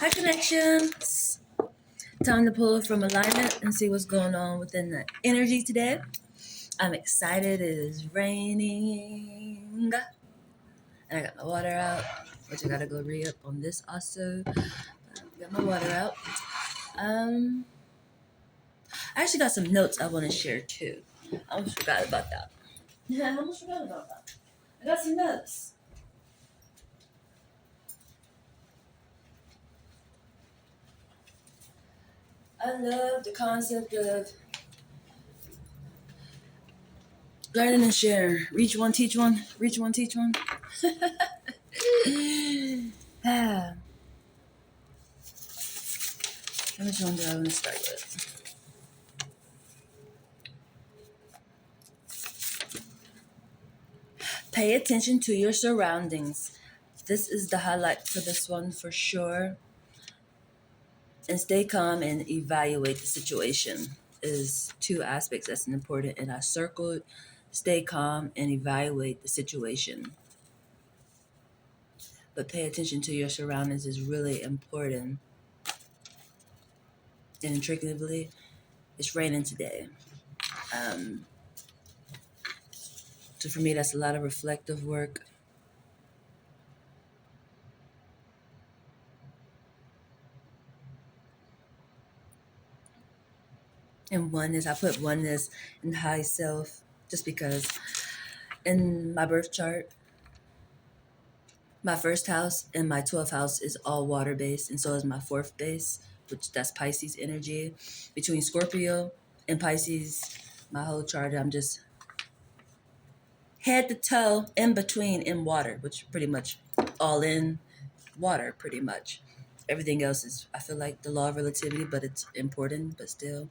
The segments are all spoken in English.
Hi, connections. Time to pull from alignment and see what's going on within the energy today. I'm excited. It is raining. And I got my water out, which I gotta go re up on this also. Got my water out. I actually got some notes I want to share too. I almost forgot about that. Yeah, I almost forgot about that. I got some notes. I love the concept of learning and sharing. Reach one, teach one. Reach one, teach one. Ah, which one do I want to start with? Pay attention to your surroundings. This is the highlight for this one for sure. And stay calm and evaluate the situation is two aspects that's important. And I circled stay calm and evaluate the situation. But pay attention to your surroundings is really important. And intriguingly, it's raining today. Um, so for me, that's a lot of reflective work. And oneness, I put oneness and high self just because in my birth chart, my first house and my 12th house is all water based, and so is my fourth base, which that's Pisces energy. Between Scorpio and Pisces, my whole chart, I'm just head to toe in between in water, which pretty much all in water, pretty much. Everything else is, I feel like, the law of relativity, but it's important. But still,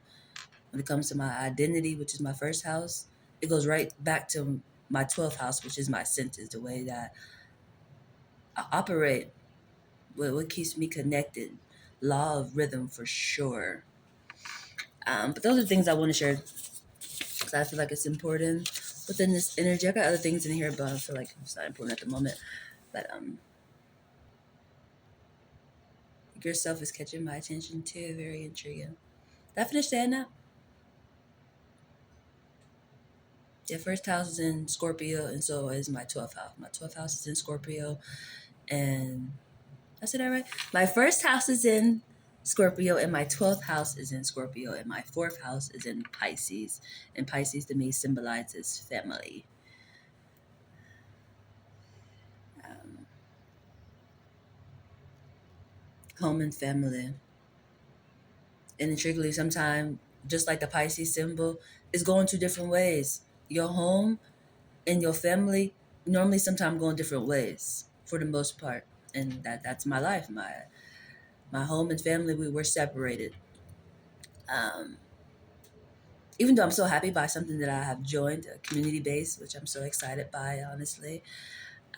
when it comes to my identity, which is my first house, it goes right back to my 12th house, which is my senses, the way that I operate, what keeps me connected. Law of rhythm for sure. But those are things I want to share because I feel like it's important within this energy. I got other things in here, but I feel like it's not important at the moment. But yourself is catching my attention too. Very intriguing. Did I finish saying that? Yeah, first house is in Scorpio, and so is my 12th house. My 12th house is in Scorpio, and I said that right? My first house is in Scorpio, and my 12th house is in Scorpio, and my fourth house is in Pisces. And Pisces to me symbolizes family. Um, Home and family. And intriguingly, sometimes, just like the Pisces symbol, is going two different ways. Your home and your family normally sometimes go in different ways for the most part. And that's my life. My home and family, we were separated. Um, Even though I'm so happy by something that I have joined, a community base, which I'm so excited by, honestly.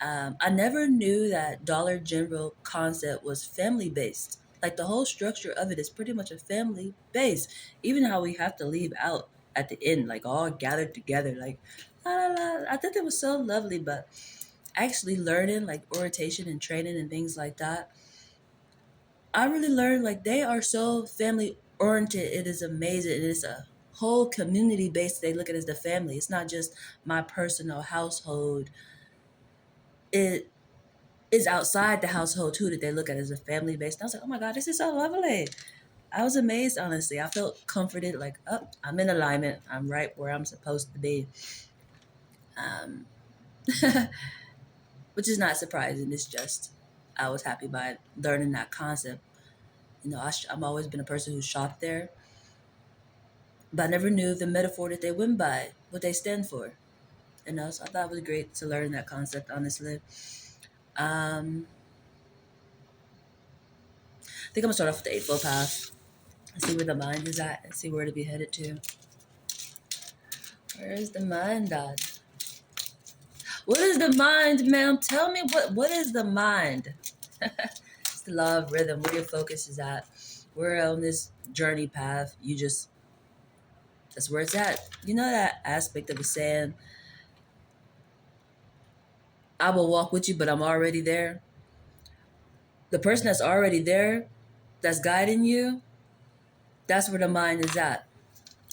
I never knew that Dollar General concept was family based. Like the whole structure of it is pretty much a family base. Even how we have to leave out at the end, like all gathered together, like la la la. I thought that was so lovely, but actually learning like orientation and training and things like that, I really learned like they are so family oriented. It is amazing. It is a whole community based. They look at it as the family. It's not just my personal household. It is outside the household too that they look at as a family based. And I was like, oh my God, this is so lovely. I was amazed, honestly. I felt comforted, like, oh, I'm in alignment. I'm right where I'm supposed to be. Um, which is not surprising. It's just, I was happy by learning that concept. I'm always been a person who shopped there, but I never knew the metaphor that they went by, what they stand for. So I thought it was great to learn that concept, honestly. Um, I think I'm gonna start off with the Eightfold Path and see where the mind is at and see where to be headed to. Where is the mind at? What is the mind, ma'am? Tell me what is the mind? It's the law of rhythm, where your focus is at. We're on this journey path. That's where it's at. You know that aspect of a saying, I will walk with you, but I'm already there. The person that's already there that's guiding you, that's where the mind is at,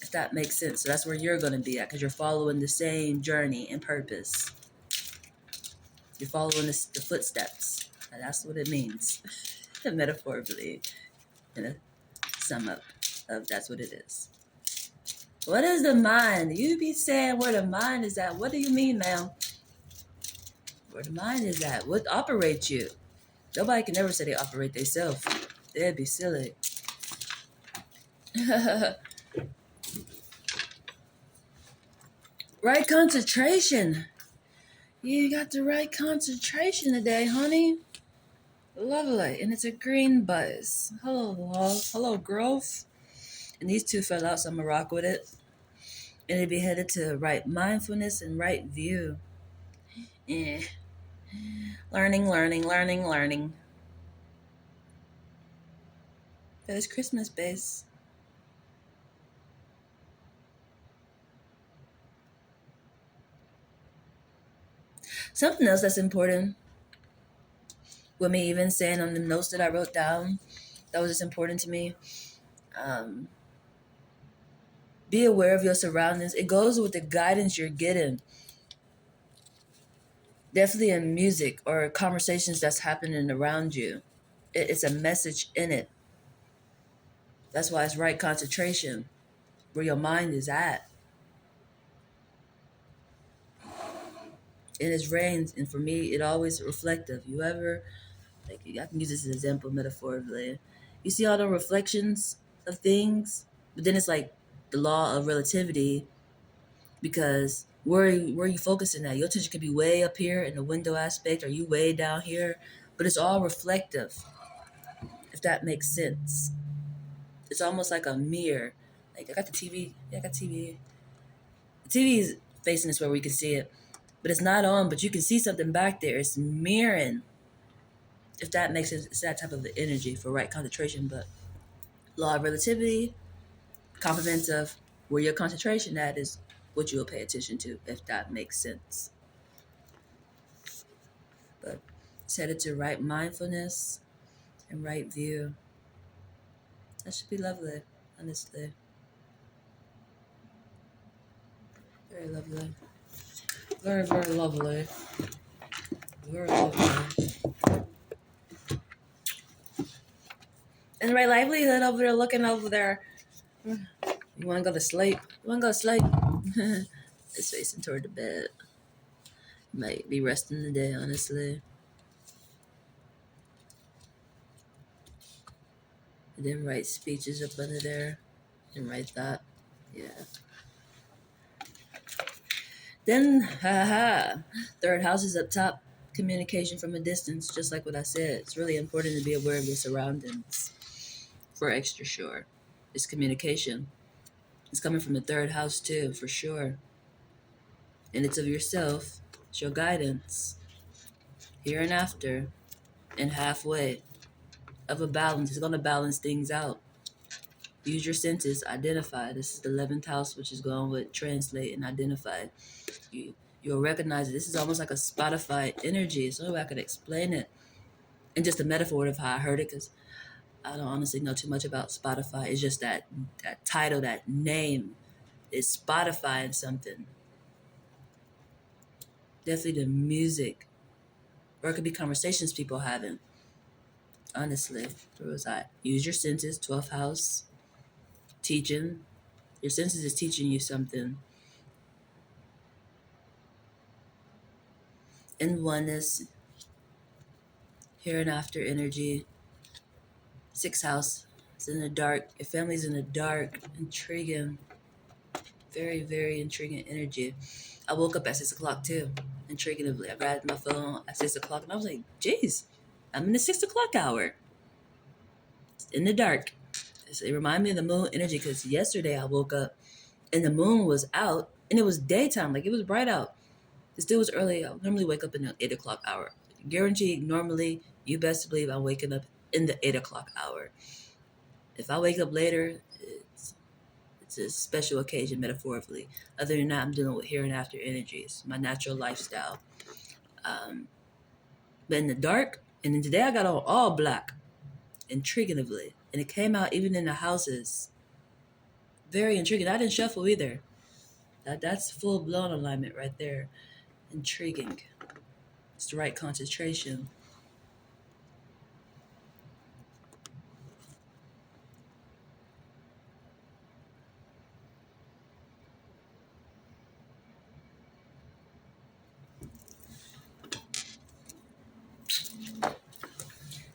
if that makes sense. So that's where you're going to be at because you're following the same journey and purpose. You're following the footsteps. And that's what it means, metaphorically, in a sum up of that's what it is. What is the mind? You be saying where the mind is at. What do you mean, ma'am? Where the mind is at? What operates you? Nobody can ever say they operate themselves. They'd be silly. Right concentration. You got the right concentration today, honey. Lovely. And it's a green buzz. Hello, love. Hello, growth. And these two fell out, so I'm going to rock with it. And it'd be headed to right mindfulness and right view. Yeah. Learning, learning, learning, learning. But it's Christmas base. Something else that's important with me even saying on the notes that I wrote down that was just important to me. Be aware of your surroundings. It goes with the guidance you're getting. Definitely in music or conversations that's happening around you. It's a message in it. That's why it's right concentration, where your mind is at. And it's rains, and for me, it always reflective. You ever, like, I can use this as an example metaphorically. You see all the reflections of things, but then it's like the law of relativity because where are you focusing at? Your attention could be way up here in the window aspect, or you way down here, but it's all reflective, if that makes sense. It's almost like a mirror. Like I got the TV. Yeah, I got TV. The TV is facing us where we can see it, but it's not on. But you can see something back there. It's mirroring. If that makes sense, it's that type of energy for right concentration. But law of relativity, complements of where your concentration at is what you'll pay attention to. If that makes sense. But set it to right mindfulness and right view. That should be lovely, honestly. Very lovely. Very, very lovely. Very lovely. And right livelihood over there looking over there. You wanna go to sleep? You wanna go to sleep? It's facing toward the bed. Might be resting today, honestly. I didn't write speeches up under there. Didn't write that. Yeah. Then, haha, third house is up top. Communication from a distance, just like what I said. It's really important to be aware of your surroundings. For extra sure. It's communication. It's coming from the third house too, for sure. And it's of yourself. It's your guidance. Here and after. And halfway. Of a balance. It's going to balance things out. Use your senses. Identify. This is the 11th house, which is going with translate and identify. You'll recognize it. This is almost like a Spotify energy. So I could explain it. And just a metaphor of how I heard it, because I don't honestly know too much about Spotify. It's just that title, that name is Spotify and something. Definitely the music. Or it could be conversations people having. Honestly. Where was I? Use your senses, 12th house. Teaching. Your senses is teaching you something. And oneness. Here and after energy. 6th house. It's in the dark. Your family's in the dark. Intriguing. Very, very intriguing energy. I woke up at 6 o'clock too. Intriguingly. I grabbed my phone at 6 o'clock and I was like, geez, I'm in the 6 o'clock hour. It's in the dark. It reminded me of the moon energy because yesterday I woke up and the moon was out and it was daytime. Like it was bright out. It still was early. I normally wake up in the 8 o'clock hour. Guaranteed, normally, you best believe I'm waking up in the 8 o'clock hour. If I wake up later, it's a special occasion metaphorically. Other than that, I'm dealing with here and after energies, my natural lifestyle. But in the dark, and then today I got on all black, intriguingly. And it came out even in the houses. Very intriguing. I didn't shuffle either. That's full blown alignment right there. Intriguing. It's the right concentration.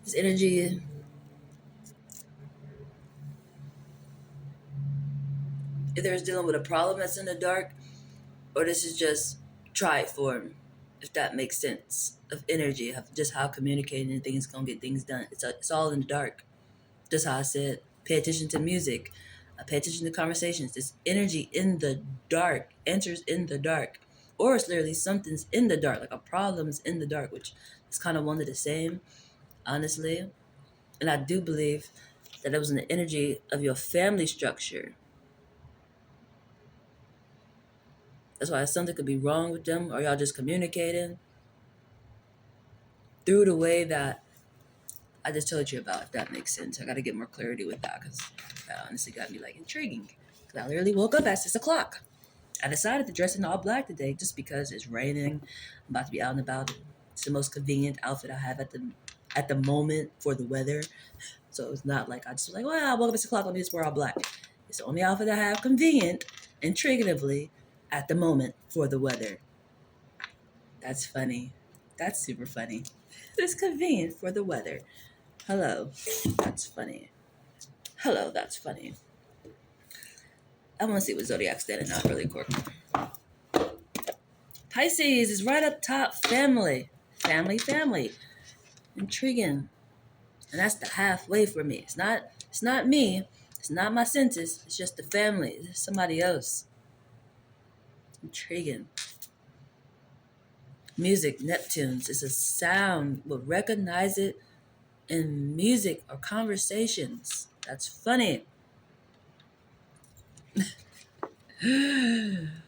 This energy, if there's dealing with a problem that's in the dark, or this is just tried form, if that makes sense, of energy, of just how communicating and things gonna get things done. It's all in the dark. Just how I said, pay attention to music, pay attention to conversations. This energy in the dark enters in the dark, or it's literally something's in the dark, like a problem's in the dark, which is kind of one of the same, honestly. And I do believe that it was an energy of your family structure. That's why something could be wrong with them, or y'all just communicating through the way that I just told you about, if that makes sense. I got to get more clarity with that because that honestly got me like intriguing. Because I literally woke up at 6 o'clock. I decided to dress in all black today just because it's raining. I'm about to be out and about. It's the most convenient outfit I have at the moment for the weather. So it's not like I just was like, well, I woke up at 6 o'clock, let me just wear all black. It's the only outfit I have convenient, intriguingly, at the moment for the weather. That's funny. That's super funny. It's convenient for the weather. Hello. That's funny. Hello, that's funny. I want to see what Zodiac's standing out really quick. Pisces is right up top. Family. Family, family. Intriguing. And that's the halfway for me. It's not me. It's not my senses. It's just the family. It's somebody else. Intriguing. Music, Neptunes. It's a sound. We'll recognize it in music or conversations. That's funny.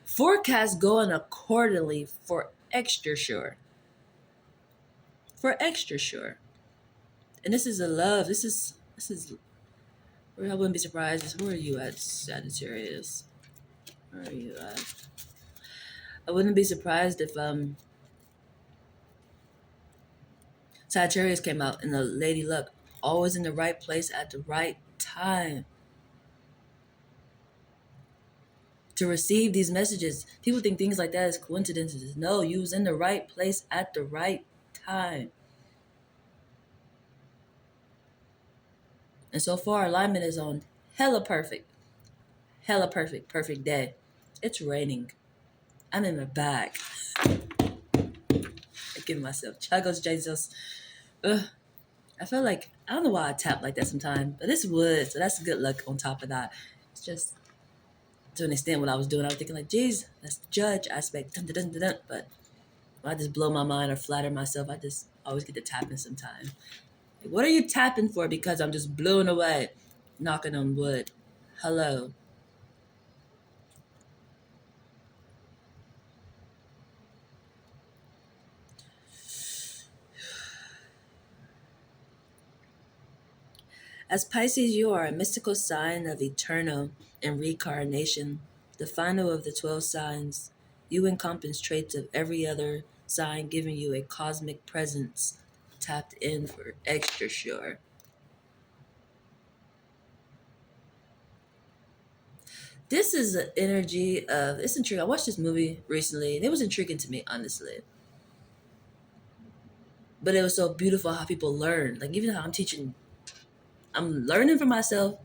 Forecast going accordingly for extra sure. For extra sure. And this is a love. This is I wouldn't be surprised. Where are you at, Sagittarius? Where are you at? I wouldn't be surprised if Sagittarius came out in the Lady Luck, always in the right place at the right time to receive these messages. People think things like that is coincidences. No, you was in the right place at the right time. And so far, alignment is on hella perfect. Hella perfect. Perfect day. It's raining. I'm in my bag. I give myself chuggles, Jesus. Ugh. I feel like, I don't know why I tap like that sometimes, but it's wood, so that's good luck on top of that. It's just to an extent what I was doing. I was thinking like, geez, that's the judge aspect. Dun, dun, dun, dun, dun. But when I just blow my mind or flatter myself, I just always get to tapping sometime. Like, what are you tapping for? Because I'm just blown away, knocking on wood. Hello. As Pisces, you are a mystical sign of eternal and reincarnation, the final of the 12 signs. You encompass traits of every other sign, giving you a cosmic presence tapped in for extra sure. This is an energy of, it's intriguing. I watched this movie recently and it was intriguing to me, honestly. But it was so beautiful how people learn. Like, even how I'm teaching, I'm learning for myself,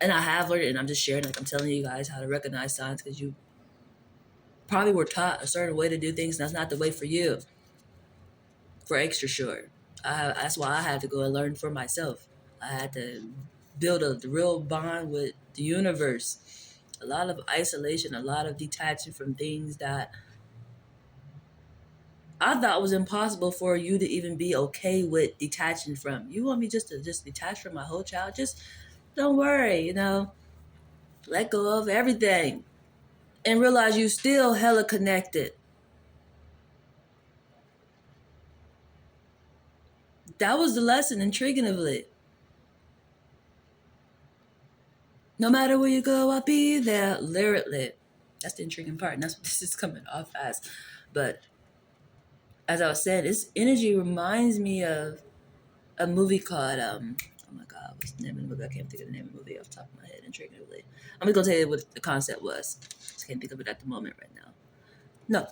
and I have learned it, and I'm just sharing, like I'm telling you guys how to recognize signs because you probably were taught a certain way to do things, and that's not the way for you. For extra sure, that's why I had to go and learn for myself. I had to build a real bond with the universe. A lot of isolation, a lot of detaching from things that I thought was impossible for you to even be okay with detaching from. You want me just to just detach from my whole child? Just don't worry, let go of everything and realize you still hella connected. That was the lesson, intriguingly. No matter where you go, I'll be there. Lyrically. That's the intriguing part, and that's what this is coming off as. But as I was saying, this energy reminds me of a movie called oh my god, what's the name of the movie? I can't think of the name of the movie off the top of my head. Intriguingly, I'm just gonna tell you what the concept was. Just can't think of it at the moment right now. No,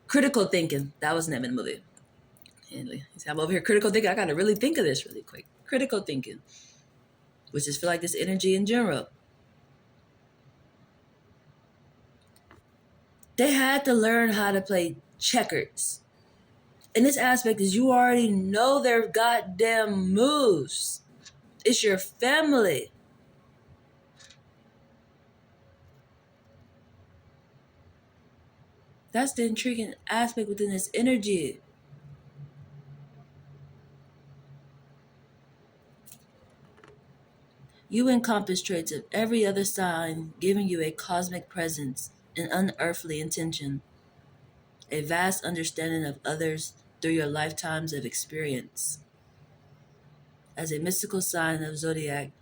Critical Thinking. That was the name of the movie. And I'm over here critical thinking. I gotta really think of this really quick. Critical thinking, which is feel like this energy in general. They had to learn how to play checkers. And this aspect is you already know their goddamn moves. It's your family. That's the intriguing aspect within this energy. You encompass traits of every other sign, giving you a cosmic presence, an unearthly intention, a vast understanding of others through your lifetimes of experience. As a mystical sign of zodiac,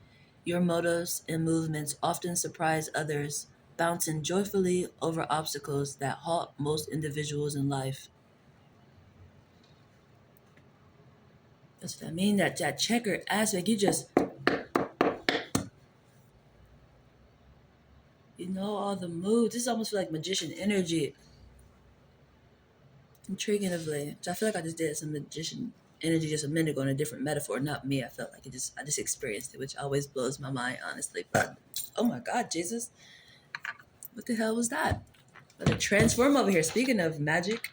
your motives and movements often surprise others, bouncing joyfully over obstacles that halt most individuals in life. That's what I mean. That checker aspect, you know all the moves. This almost feel like magician energy. Intriguingly. So I feel like I just did some magician energy just a minute ago in a different metaphor. Not me. I just experienced it, which always blows my mind, honestly. But oh my god, Jesus. What the hell was that? Let it transform over here. Speaking of magic.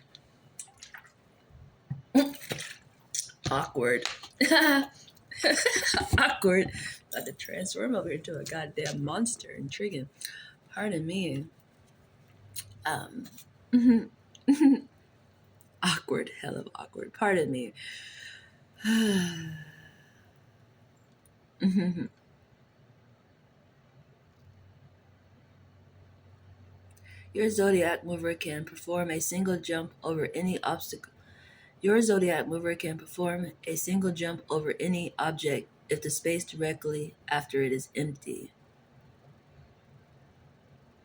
Awkward. Awkward. About to transform over here into a goddamn monster. Intriguing. Pardon me. Um awkward. Hell of awkward. Pardon me. Your zodiac mover can perform a single jump over any obstacle. Your zodiac mover can perform a single jump over any object if the space directly after it is empty.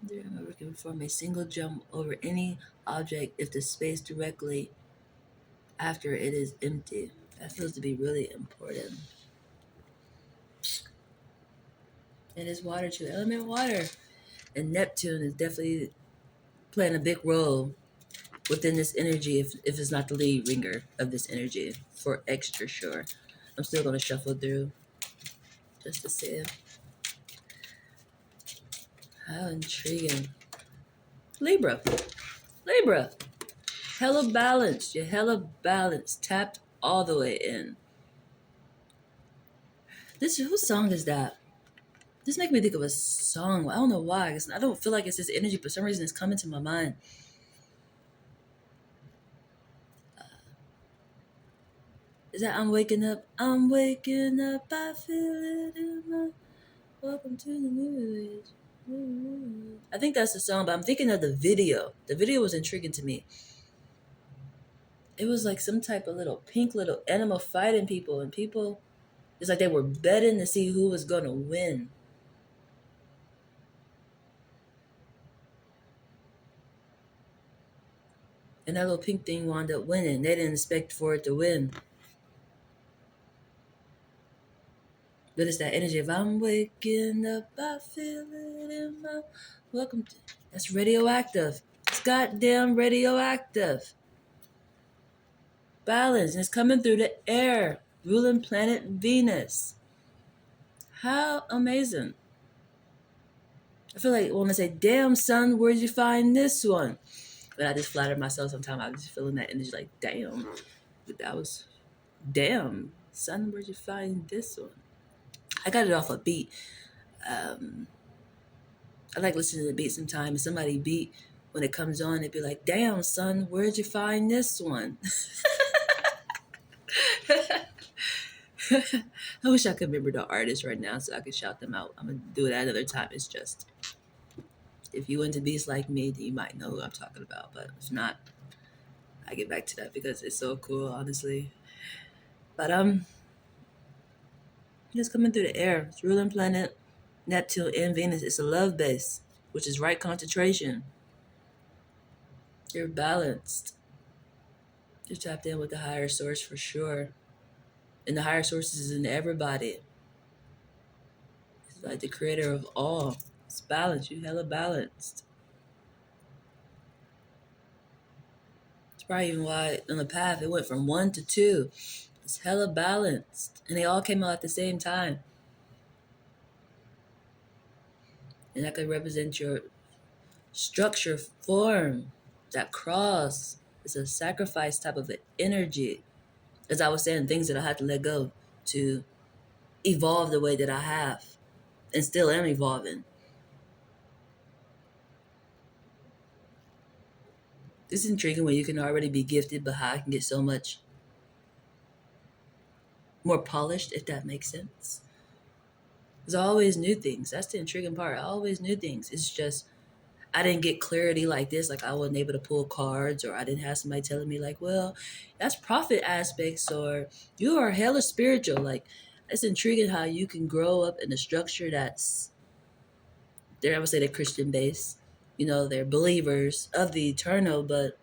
The mover can perform a single jump over any object if the space directly after it is empty. That feels to be really important. It is water too. Element water. And Neptune is definitely playing a big role within this energy if it's not the lead ringer of this energy for extra sure. I'm still going to shuffle through just to see how intriguing. Libra. Libra. Hella balanced. You're hella balanced. Tapped all the way in. This whose song is that? This makes me think of a song. I don't know why. 'Cause I don't feel like it's this energy, but for some reason it's coming to my mind. Is that I'm waking up? I'm waking up. I feel it in my. Welcome to the new age. I think that's the song, but I'm thinking of the video. The video was intriguing to me. It was like some type of little pink little animal fighting people, and people, it's like they were betting to see who was going to win. And that little pink thing wound up winning. They didn't expect for it to win. But it's that energy of I'm waking up, I feel it in my. Welcome to. That's radioactive. It's goddamn radioactive. Balance. And it's coming through the air. Ruling planet Venus. How amazing. I feel like when I say, damn, son, where'd you find this one? But I just flatter myself sometimes. I'm just feeling that energy like, damn. But that was, damn, son, where'd you find this one? I got it off a beat. I like listening to the beat sometimes. Somebody beat, when it comes on, it'd be like, damn, son, where'd you find this one? I wish I could remember the artist right now so I could shout them out. I'm going to do it at another time. It's just, if you into beats like me, then you might know who I'm talking about. But if not, I get back to that because it's so cool, honestly. But just coming through the air. It's ruling planet Neptune and Venus is a love base, which is right concentration. You're balanced. You're tapped in with the higher source for sure. And the higher source is in everybody. It's like the creator of all. It's balanced. You hella balanced. It's probably even why on the path it went from 1 to 2. It's hella balanced. And they all came out at the same time. And that could represent your structure, form. That cross is a sacrifice type of energy. As I was saying, things that I had to let go to evolve the way that I have and still am evolving. This is intriguing when you can already be gifted, but how I can get so much more polished, if that makes sense. There's always new things. That's the intriguing part. I always new things. It's just I didn't get clarity like this. Like I wasn't able to pull cards, or I didn't have somebody telling me like, well, that's prophet aspects, or you are hella spiritual. Like it's intriguing how you can grow up in a structure that's I would say they're Christian based. You know, they're believers of the eternal, but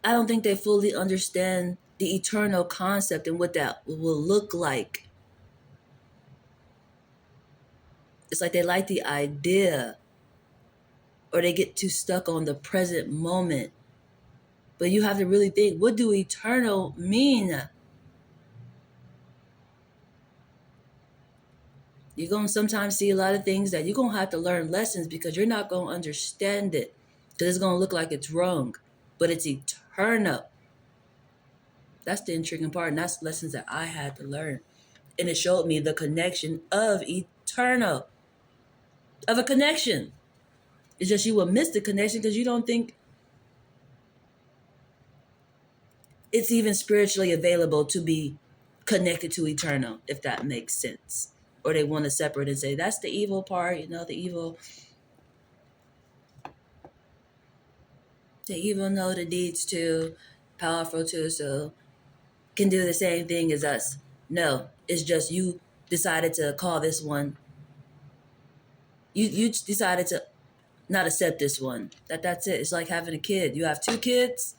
I don't think they fully understand the eternal concept and what that will look like. It's like they like the idea, or they get too stuck on the present moment. But you have to really think, what do eternal mean? You're going to sometimes see a lot of things that you're going to have to learn lessons because you're not going to understand it. Because it's going to look like it's wrong. But it's eternal. That's the intriguing part. And that's lessons that I had to learn. And it showed me the connection of eternal. Of a connection. It's just you will miss the connection because you don't think it's even spiritually available to be connected to eternal, if that makes sense. Or they want to separate and say, that's the evil part, the evil. The evil know the deeds too, powerful too, so can do the same thing as us. No, it's just you decided to call this one. You decided to not accept this one. That's it. It's like having a kid. You have 2 kids.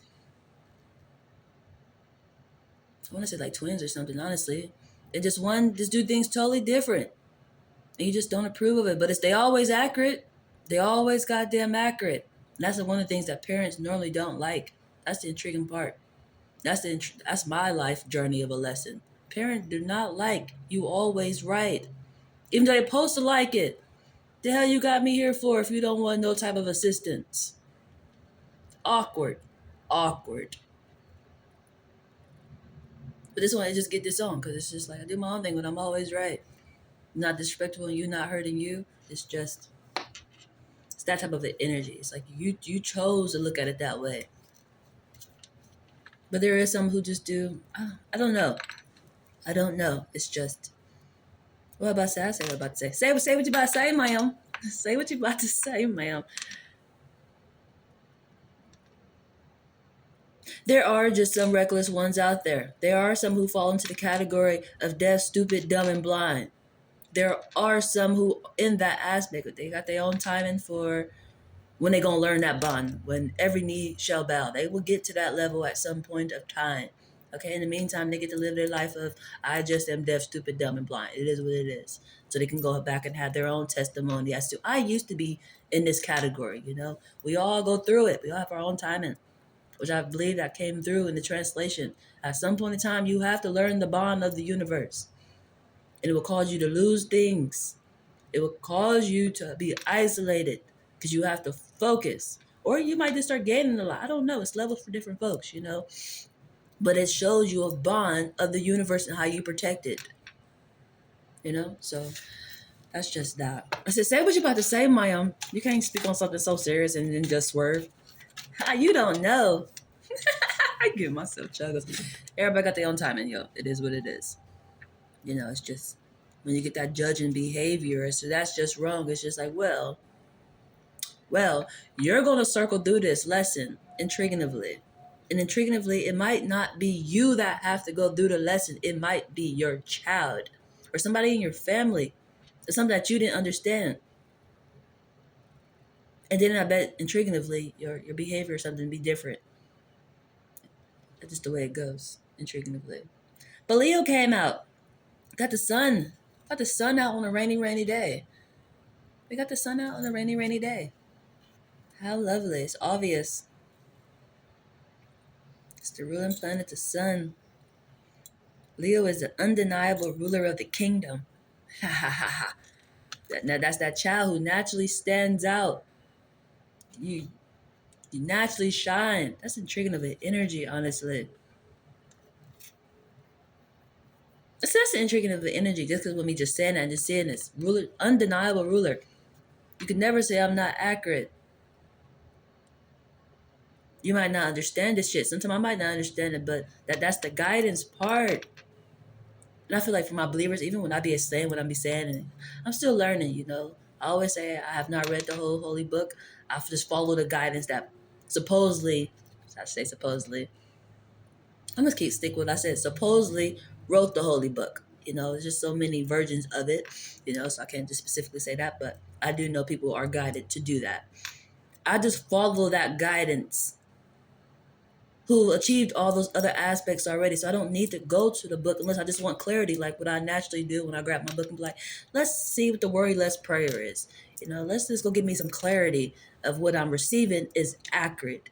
I want to say like twins or something, honestly. And just do things totally different. And you just don't approve of it. But they always accurate. They always goddamn accurate. And that's one of the things that parents normally don't like. That's the intriguing part. That's my life journey of a lesson. Parents do not like you always right. Even though they're supposed to like it. The hell you got me here for if you don't want no type of assistance? Awkward. Awkward. But this one, I just get this on because it's just like I do my own thing, but I'm always right. Not disrespectful and you not hurting you. It's that type of an energy. It's like you chose to look at it that way. But there is some who just do. I don't know. I don't know. It's just. What about to say? I say what I'm about to say. Say what you about to say, ma'am. Say what you about to say, ma'am. There are just some reckless ones out there. There are some who fall into the category of deaf, stupid, dumb, and blind. There are some who, in that aspect, they got their own timing for when they going to learn that bond, when every knee shall bow. They will get to that level at some point of time. Okay, in the meantime, they get to live their life of, I just am deaf, stupid, dumb, and blind. It is what it is. So they can go back and have their own testimony as to, I used to be in this category, We all go through it. We all have our own timing, which I believe that came through in the translation. At some point in time, you have to learn the bond of the universe. And it will cause you to lose things. It will cause you to be isolated because you have to focus. Or you might just start gaining a lot. I don't know. It's levels for different folks, But it shows you a bond of the universe and how you protect it. So that's just that. I said, say what you're about to say, Mayam. You can't speak on something so serious and then just swerve. You don't know. I give myself chuggles. Everybody got their own timing, yo. It is what it is. It's just when you get that judging behavior, so that's just wrong. It's just like, well, you're going to circle through this lesson intriguingly. And intriguingly, it might not be you that have to go through the lesson. It might be your child or somebody in your family. It's something that you didn't understand. And then I bet intriguingly, your behavior or something be different. That's just the way it goes, intriguingly. But Leo came out. Got the sun. Got the sun out on a rainy, rainy day. We got the sun out on a rainy, rainy day. How lovely. It's obvious. It's the ruling planet, the sun. Leo is the undeniable ruler of the kingdom. Ha ha ha ha. Now that's that child who naturally stands out. You you naturally shine. That's intriguing of an energy, honestly. That's intriguing of the energy just because when me just saying that and just saying this. Ruler, undeniable ruler. You could never say I'm not accurate. You might not understand this shit. Sometimes I might not understand it, but that's the guidance part. And I feel like for my believers, even when I be saying what I be saying, and I'm still learning, you know. I always say I have not read the whole holy book. I've just followed the guidance that supposedly, I say supposedly, I'm gonna keep stick with what I said. Supposedly wrote the holy book. You know, there's just so many versions of it, you know, so I can't just specifically say that, but I do know people are guided to do that. I just follow that guidance who achieved all those other aspects already. So I don't need to go to the book unless I just want clarity, like what I naturally do when I grab my book and be like, let's see what the worry less prayer is. You know, let's just go give me some clarity of what I'm receiving is accurate.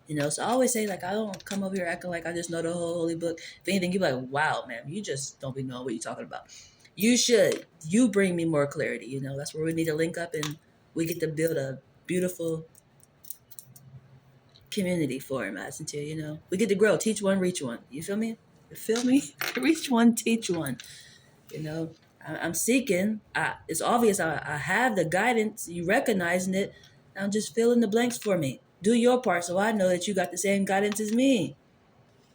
You know, so I always say, like, I don't come over here acting like I just know the whole holy book. If anything, you're like, wow, man, you just don't be knowing what you're talking about. You should. You bring me more clarity. You know, that's where we need to link up and we get to build a beautiful community for him, as until you know we get to grow, teach one, reach one. You feel me? You feel me? Reach one, teach one. You know, I'm seeking. It's obvious I have the guidance. You recognizing it. Now just fill in the blanks for me. Do your part so I know that you got the same guidance as me.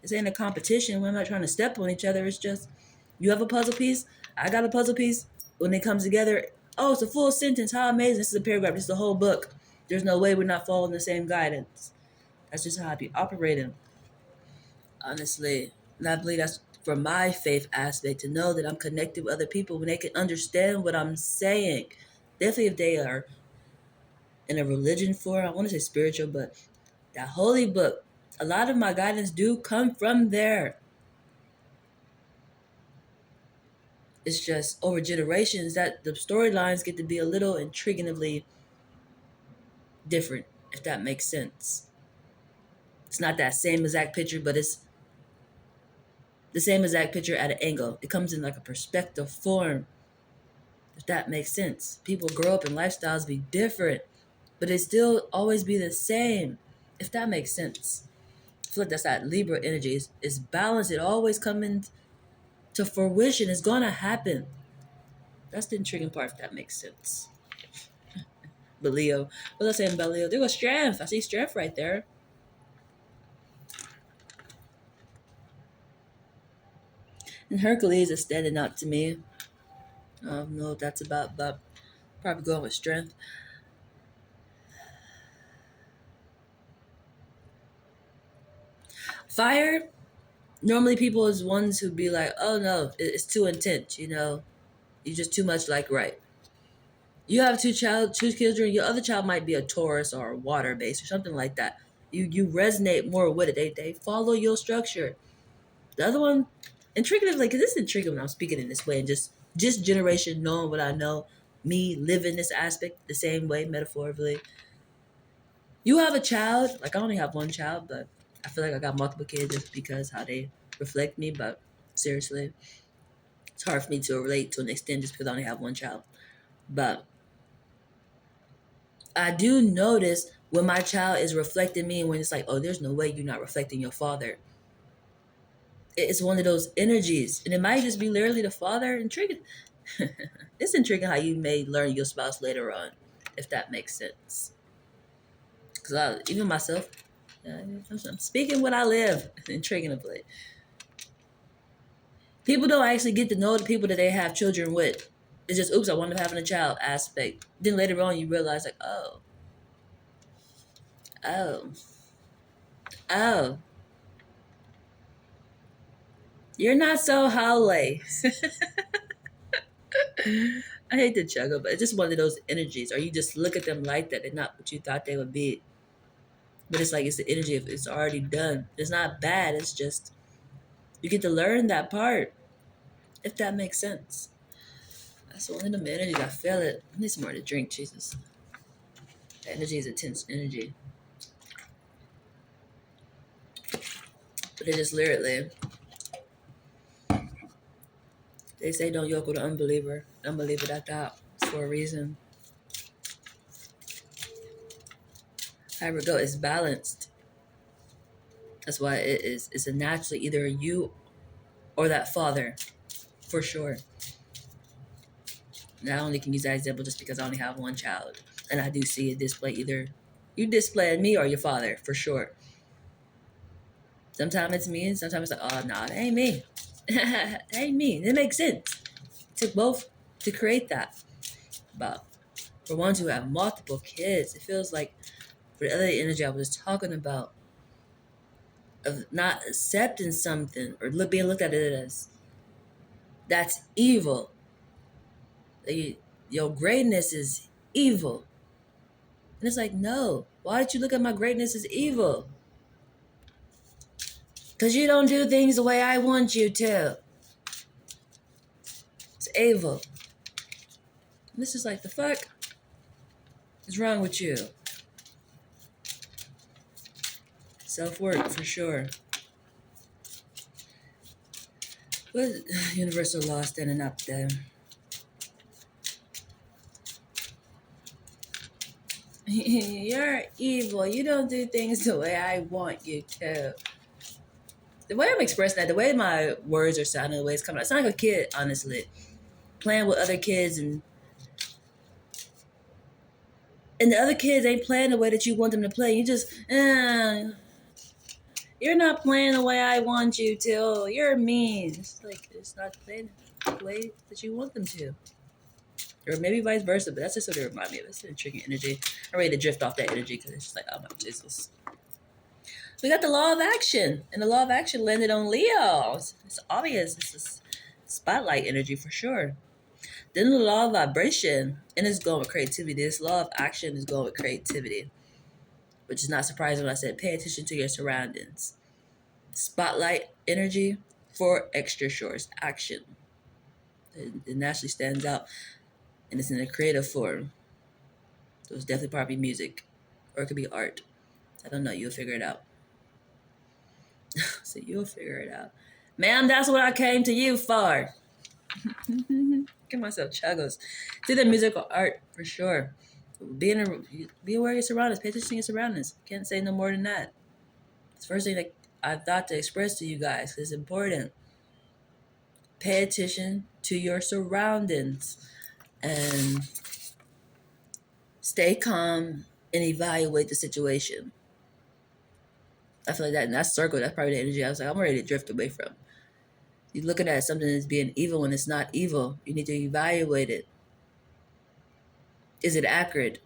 This ain't a competition. We're not trying to step on each other. It's just you have a puzzle piece. I got a puzzle piece. When it comes together, oh, it's a full sentence. How amazing! This is a paragraph. This is the whole book. There's no way we're not following the same guidance. That's just how I be operating, honestly. And I believe that's for my faith aspect to know that I'm connected with other people when they can understand what I'm saying. Definitely if they are in a religion form, I want to say spiritual, but that holy book, a lot of my guidance do come from there. It's just over generations that the storylines get to be a little intriguingly different, if that makes sense. It's not that same exact picture, but it's the same exact picture at an angle. It comes in like a perspective form, if that makes sense. People grow up and lifestyles be different, but they still always be the same, if that makes sense. I feel like that's that Libra energy. It's balance. It always coming to fruition. It's gonna happen. That's the intriguing part, if that makes sense. But Leo, what was I saying about Leo? There goes strength. I see strength right there. And Hercules is standing out to me. I don't know what that's about, but probably going with strength. Fire, normally people is ones who be like, oh no, it's too intense, you know, you're just too much like right. You have two children, your other child might be a Taurus or a water base or something like that. You resonate more with it. They follow your structure. The other one, intriguingly, because this is intriguing when I'm speaking in this way and just generation knowing what I know, me living this aspect the same way metaphorically. You have a child, like I only have one child, but I feel like I got multiple kids just because how they reflect me. But seriously, it's hard for me to relate to an extent just because I only have one child. But I do notice when my child is reflecting me, and when it's like, oh, there's no way you're not reflecting your father. It's one of those energies, and it might just be literally the father. Intriguing. It's intriguing how you may learn your spouse later on, if that makes sense. Because even myself, I'm speaking what I live. Intriguingly, people don't actually get to know the people that they have children with. It's just, oops, I wound up having a child aspect. Then later on, you realize, like, oh, oh, oh. You're not so Howley. I hate to chuckle, but it's just one of those energies, or you just look at them like that. They're not what you thought they would be. But it's like it's the energy of it's already done. It's not bad. It's just you get to learn that part, if that makes sense. That's one of them energies. I feel it. I need some more to drink, Jesus. The energy is intense energy. But it is literally, they say don't yoke with an unbeliever. Unbeliever that doubt. It's for a reason. However it go, it's balanced. That's why it is. It's a naturally either you or that father, for sure. And I only can use that example just because I only have one child. And I do see a display either you display me or your father, for sure. Sometimes it's me and sometimes it's like, oh, no, it ain't me. It ain't me. It makes sense. It took both to create that. But for ones who have multiple kids, it feels like for the other energy I was talking about, of not accepting something or being looked at it as that's evil. Your greatness is evil. And it's like, no. Why did you look at my greatness as evil? Because you don't do things the way I want you to. It's evil. And this is like, the fuck is wrong with you? Self-work, for sure. But universal law standing up there. You're evil. You don't do things the way I want you to. The way I'm expressing that, the way my words are sounding, the way it's coming out, I sound like a kid, honestly. Playing with other kids and the other kids ain't playing the way that you want them to play. You just, you're not playing the way I want you to. You're mean. It's like, it's not playing the way that you want them to. Or maybe vice versa, but that's just what it reminds me of. It's a tricky energy. I'm ready to drift off that energy because it's just like, oh my Jesus. We got the law of action, and the law of action landed on Leo. It's obvious. It's a spotlight energy for sure. Then the law of vibration, and it's going with creativity. This law of action is going with creativity, which is not surprising when I said pay attention to your surroundings. Spotlight energy for extra shores action. It naturally stands out, and it's in a creative form. So it's definitely probably music, or it could be art. I don't know. You'll figure it out. So you'll figure it out. Ma'am, that's what I came to you for. Give myself chuggles. It's either music or art, for sure. Be aware of your surroundings. Pay attention to your surroundings. Can't say no more than that. It's the first thing that I thought to express to you guys, because it's important. Pay attention to your surroundings. And stay calm and evaluate the situation. I feel like that in that circle, that's probably the energy I was like, I'm ready to drift away from. You're looking at something as being evil when it's not evil. You need to evaluate it. Is it accurate?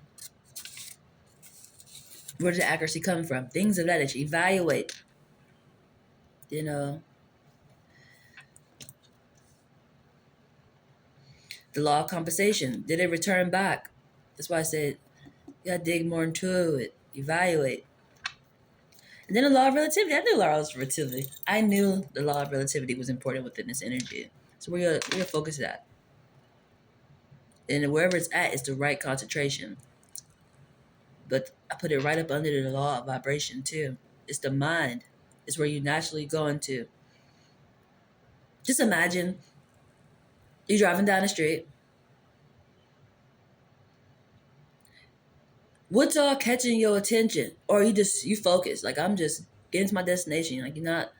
Where does the accuracy come from? Things of that nature. Evaluate. You know. The law of compensation. Did it return back? That's why I said you gotta dig more into it. Evaluate. And then the law of relativity. I knew the law of relativity. I knew the law of relativity was important within this energy. So we're gonna focus that. And wherever it's at, it's the right concentration. But I put it right up under the law of vibration too. It's the mind. It's where you naturally go into. Just imagine you're driving down the street. What's all catching your attention? Or you focus. Like, I'm just getting to my destination. Like, you're not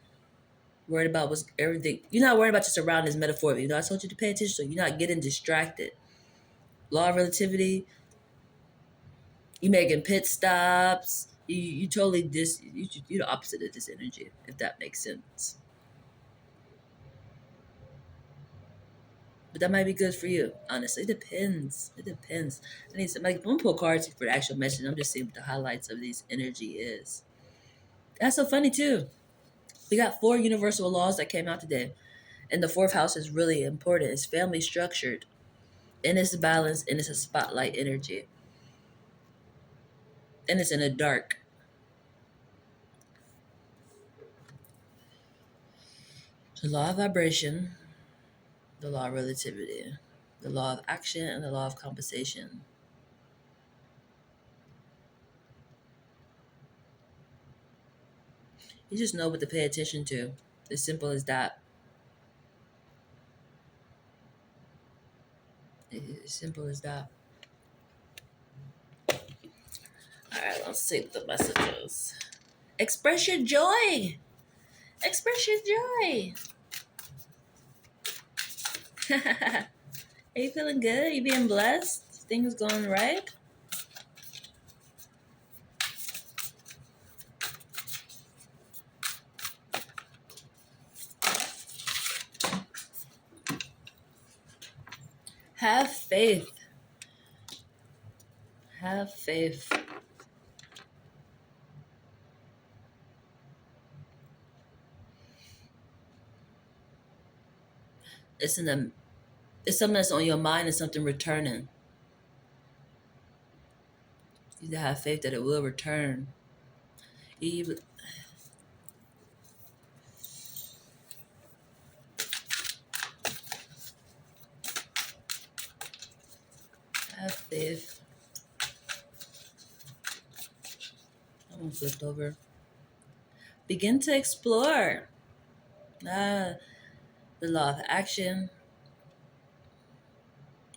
worried about what's everything. You're not worried about your surroundings metaphorically. You know, I told you to pay attention so you're not getting distracted. Law of relativity, you making pit stops. You totally you're the opposite of this energy, if that makes sense. But that might be good for you, honestly. It depends. It depends. I need some, like, I'm gonna pull cards for the actual message. I'm just seeing what the highlights of these energy is. That's so funny too. We got 4 universal laws that came out today. And the fourth house is really important. It's family structured, and it's balanced, and it's a spotlight energy, and it's in the dark. The law of vibration, the law of relativity, the law of action, and the law of compensation. You just know what to pay attention to. As simple as that. As simple as that. All right, let's see the messages. Express your joy. Express your joy. Are you feeling good? You being blessed? Things going right? Have faith. Have faith. It's in the. It's something that's on your mind and something returning. You need to have faith that it will return. You have faith. That one flipped over. Begin to explore. Ah, the law of action.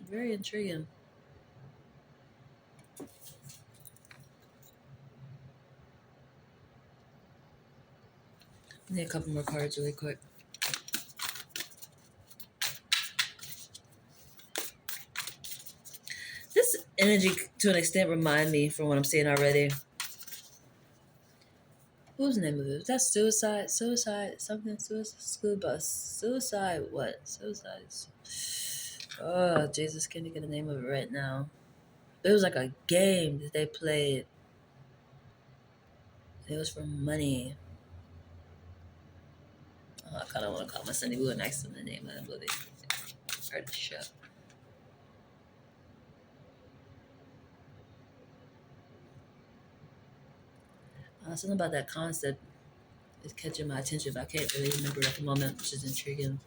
Very intriguing. I need a couple more cards really quick. This energy, to an extent, remind me from what I'm seeing already. What was the name of it? Was that suicide? Suicide? Something? Suicide? School bus? Suicide? What? Suicide? Oh, Jesus, can't think of the name of it right now. It was like a game that they played. It was for money. Oh, I kind of want to call my Sunday Boo and ask him the name of the movie or the show. Something about that concept is catching my attention, but I can't really remember it at the moment, which is intriguing.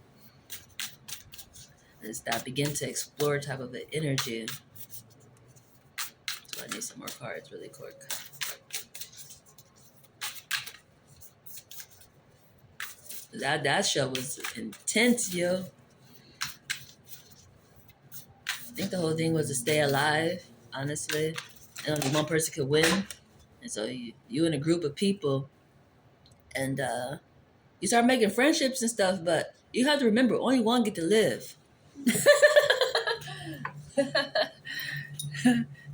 It's that begin to explore type of an energy. So I need some more cards really quick. That show was intense, yo. I think the whole thing was to stay alive, honestly. And only one person could win. And so you in a group of people, and you start making friendships and stuff, but you have to remember only one get to live.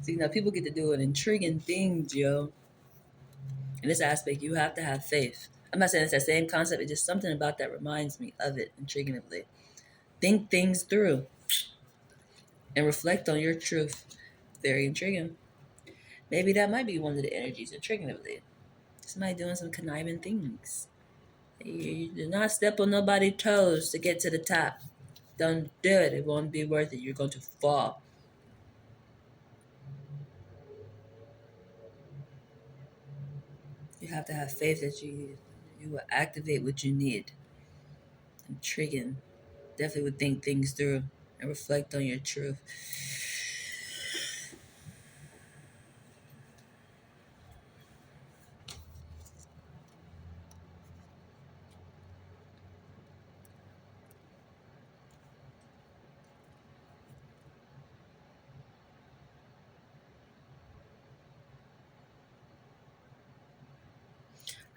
So, people get to do an intriguing things, yo. In this aspect, you have to have faith. I'm not saying it's that same concept, it's just something about that reminds me of it intriguingly. Think things through and reflect on your truth. Very intriguing. Maybe that might be one of the energies intriguingly. Somebody doing some conniving things. You do not step on nobody's toes to get to the top. Don't do it. It won't be worth it. You're going to fall. You have to have faith that you will activate what you need. Intriguing. Definitely would think things through and reflect on your truth.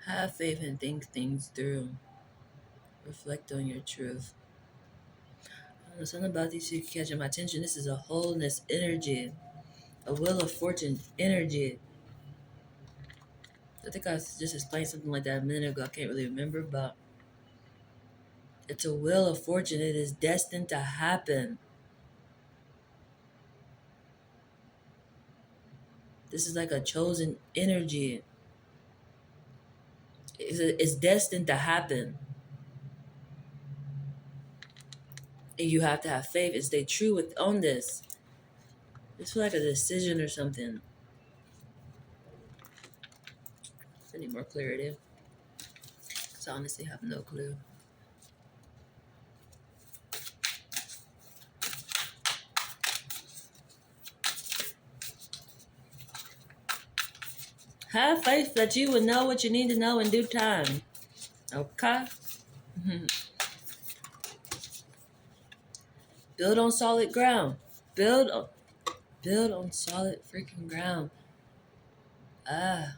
Have faith and think things through. Reflect on your truth. Something about these two catching my attention. This is a wholeness energy, a wheel of fortune energy. I think I just explained something like that a minute ago. I can't really remember, but it's a wheel of fortune. It is destined to happen. This is like a chosen energy. It's destined to happen. And you have to have faith and stay true with on this. It's like a decision or something. I need more clarity. So I honestly have no clue. Have faith that you will know what you need to know in due time. Okay? Build on solid ground. Build on build on solid freaking ground. Ah.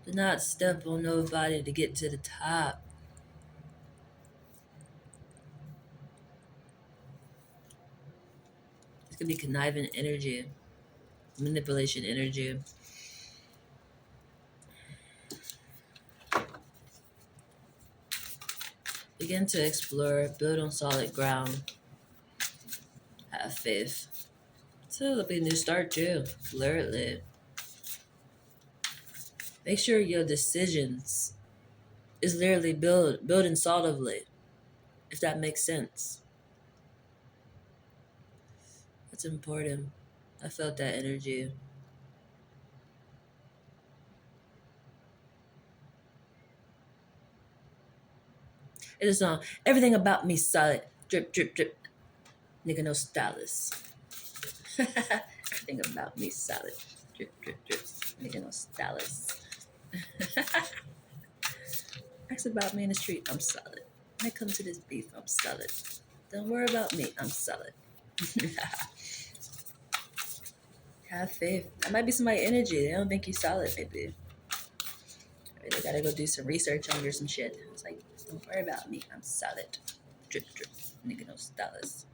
Do not step on nobody to get to the top. It's gonna be conniving energy, manipulation energy. Begin to explore, build on solid ground, have faith. So it'll be a new start too. Literally. Make sure your decisions is literally building solidly, if that makes sense. That's important. I felt that energy. It is on everything about me solid. Drip, drip, drip. Nigga no stylist. Everything about me solid. Drip, drip, drip. Nigga no stylist. Ask about me in the street. I'm solid. When it comes to this beef, I'm solid. Don't worry about me. I'm solid. Have faith. That might be somebody's energy. They don't think you're solid, maybe. Maybe they gotta go do some research on you or some shit. It's like, don't worry about me. I'm solid. Drip, drip. Nigga no stylist.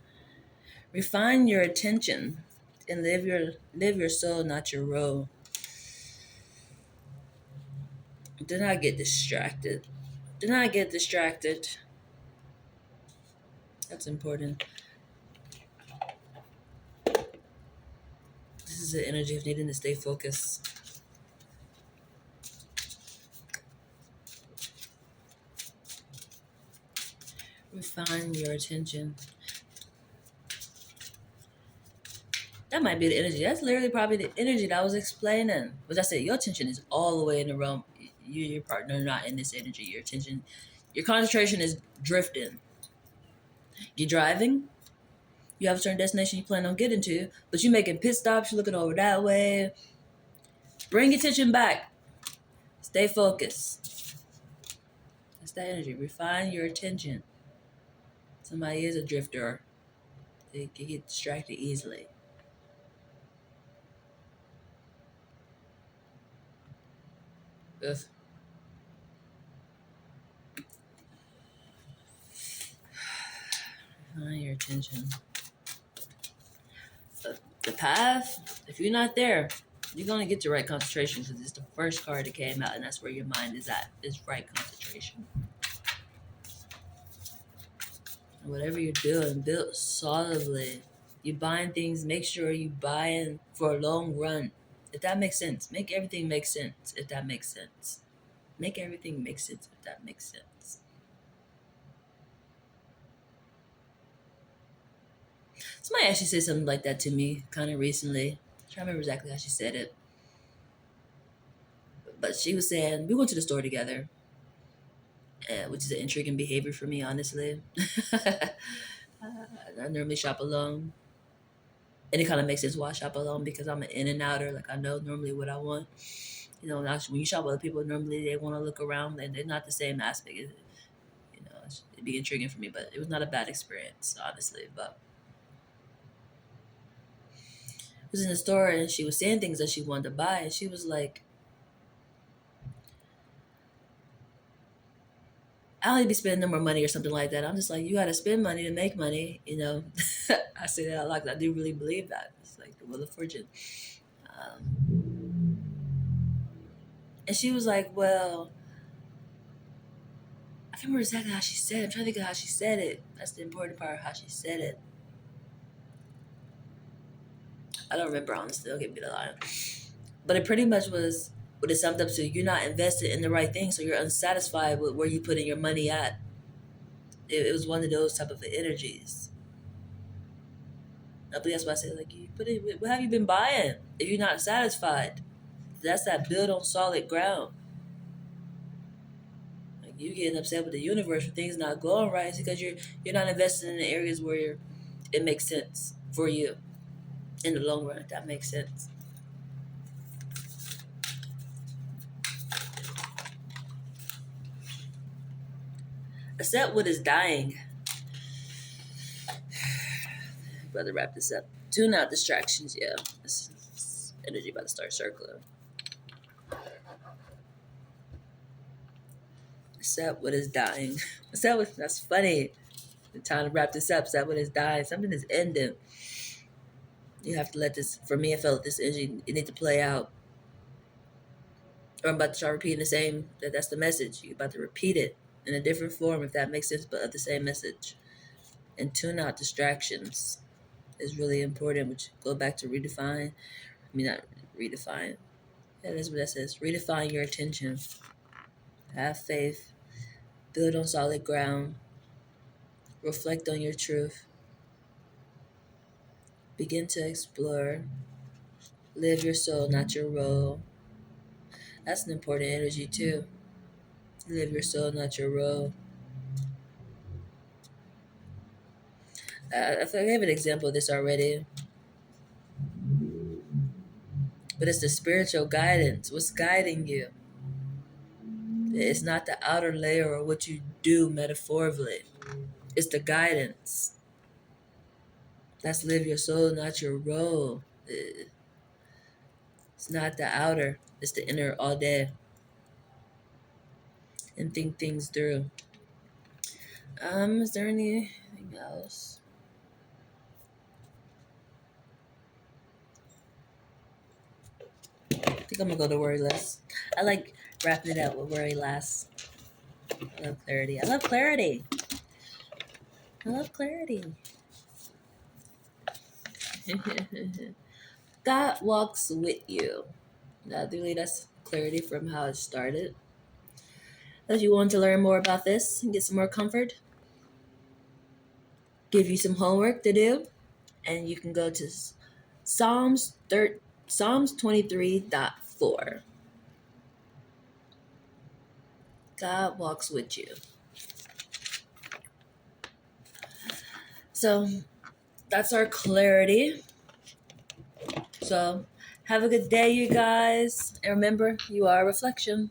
Refine your attention and live your soul, not your role. Do not get distracted. Do not get distracted. That's important. This is the energy of needing to stay focused. Refine your attention. That might be the energy. That's literally probably the energy that I was explaining. But I said your attention is all the way in the realm. You and your partner are not in this energy. Your attention, your concentration is drifting. You're driving. You have a certain destination you plan on getting to, but you're making pit stops. You're looking over that way. Bring your attention back. Stay focused. That's that energy. Refine your attention. Somebody is a drifter. They can get distracted easily. Ugh. Refine your attention. The path, if you're not there, you're going to get the right concentration because it's the first card that came out, and that's where your mind is at, is right concentration. And whatever you're doing, build solidly. You buying things, make sure you buying for a long run. If that makes sense, make everything make sense. If that makes sense, make everything make sense. If that makes sense. Somebody actually said something like that to me kind of recently. I can't remember exactly how she said it, but she was saying we went to the store together, which is an intriguing behavior for me, honestly. I normally shop alone, and it kind of makes sense why I shop alone because I'm an in and outer. Like I know normally what I want. You know, when you shop with other people, normally they want to look around, and they're not the same aspect. You know, it'd be intriguing for me, but it was not a bad experience, honestly. But I was in the store, and she was saying things that she wanted to buy, and she was like, I don't need to be spending no more money or something like that. I'm just like, you got to spend money to make money, you know. I say that a lot 'cause I do really believe that. It's like the Wheel of Fortune. Um, and she was like, well, I can't remember exactly how she said it. I'm trying to think of how she said it. That's the important part, how she said it. I don't remember, honestly. Don't get me the lie. But it pretty much was what it summed up to. You're not invested in the right thing, so you're unsatisfied with where you put in your money at. It was one of those type of energies. I believe that's why I said, like, you put it, what have you been buying if you're not satisfied? That's that build on solid ground. Like, you getting upset with the universe for things not going right, it's because you're not investing in the areas where it makes sense for you in the long run. If that makes sense. Accept what is dying. Brother, wrap this up. Tune out distractions. Yeah, this energy about to start circling. Accept what is dying. Accept what, that's funny. The time to wrap this up. Accept what is dying. Something is ending. You have to let this. For me, I felt this energy. It need to play out. Or I'm about to start repeating the same. That's the message. You're about to repeat it in a different form, if that makes sense, but of the same message. And tune out distractions is really important. Which go back to redefine. I mean, not redefine. Yeah, that's what that says. Redefine your attention. Have faith. Build on solid ground. Reflect on your truth. Begin to explore. Live your soul, not your role. That's an important energy too. Live your soul, not your role. I feel like I have an example of this already, but it's the spiritual guidance. What's guiding you? It's not the outer layer or what you do metaphorically. It's the guidance. That's live your soul, not your role. It's not the outer. It's the inner all day. And think things through. Is there anything else? I think I'm gonna go to worry less. I like wrapping it up with worry less. I love clarity. I love clarity. I love clarity. God walks with you. Really, that's clarity from how it started. If you want to learn more about this and get some more comfort, give you some homework to do, and you can go to Psalms 23.4. God walks with you. So that's our clarity. So have a good day, you guys. And remember, you are a reflection.